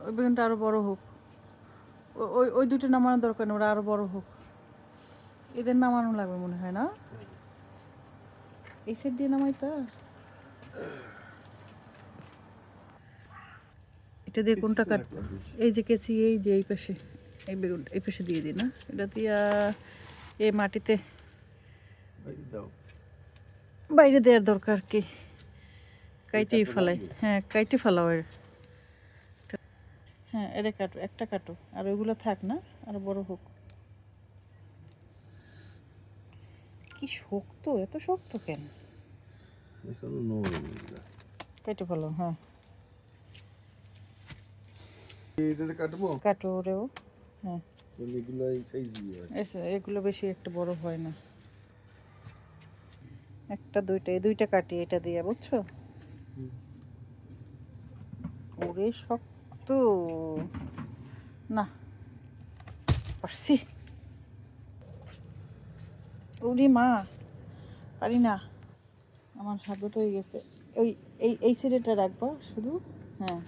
ওই বেগুনটা আরো বড় হোক। ওই ওই দুটো নামানোর দরকার নেই, ওরা আরো বড় হোক। এদের নামানো লাগবে মনে হয় না, এই সাইড দিয়ে নামাই তো। এটা দিয়ে কোনটা কাট? এই যে কেচি, এই যে এই পাশে, এই বেগুন এই পাশে দিয়ে দিই না, এটা দিয়া এই মাটিতে বাইরে দেওয়ার দরকার কি? কাইটেই ফেলাই, হ্যাঁ কাইটে ফেলাও এর। হ্যাঁ এটা কাটো, একটা কাটো, আর ওইগুলো থাক না, আর বড় হোক। কি শক্ত, এত শক্ত কেন? কেটে ফেলো, হ্যাঁ কাটো ওরেও। হ্যাঁ এগুলো বেশি একটা বড় হয় না, একটা দুইটা, এই দুইটা কাটি এটা দিয়ে, বুঝছো? ওরে শক্ত না, পারছি। ওরে মা, পারি না, আমার হাত হয়ে গেছে। ওই এই সিরেটা রাখবা শুধু, হ্যাঁ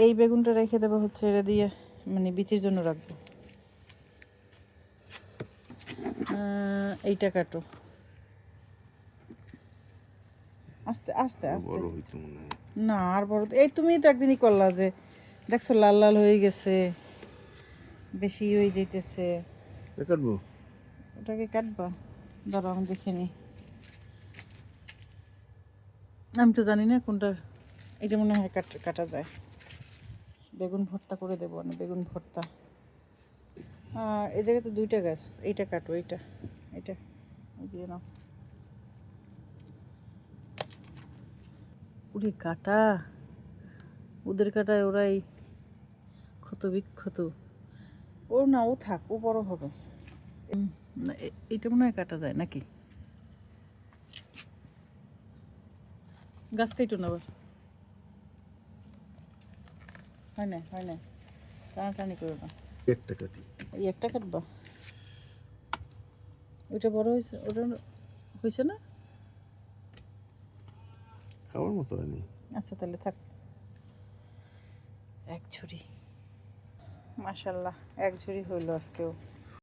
এই বেগুনটা রেখে দেবো হচ্ছে এটা দিয়ে, মানে বিচির জন্য রাখবো। এইটা কাটো আস্তে আস্তে আস্তে। না আর বড়, এই তুমি তো একদিনই করলা যে, দেখছো লাল লাল হয়ে গেছে, বেশি হয়ে যাইতেছে। কাটবো, ওটাকে কাটবা? দাঁড়াও আমি দেখে নিই, আমি তো জানি না কোনটা। এটা মনে হয় কাটা যায়। বেগুন ভর্তা করে দেবো না, বেগুন ভর্তা। এই জায়গায় তো দুইটা গাছ, এইটা কাটো, এইটা এইটা দিয়ে নাও। উড়ি কাটা, ওদের কাটায় ওরাই ক্ষত বিক্ষত। ও না, ও থাক, ও বড় হবে না। এইটা মনে হয় কাটা যায় নাকি? গাছ কাটো না আবার, হয় না হয় না, টানাটানি করো না। একটা কাটি, এই একটা কাটবা? ওইটা বড় হয়েছে, ওটা হয়েছে না? খাওয়ার মতো হয়নি। আচ্ছা তাহলে থাক, এক ঝুড়ি, মাশাল্লাহ এক ঝুড়ি হইলো আজকেও।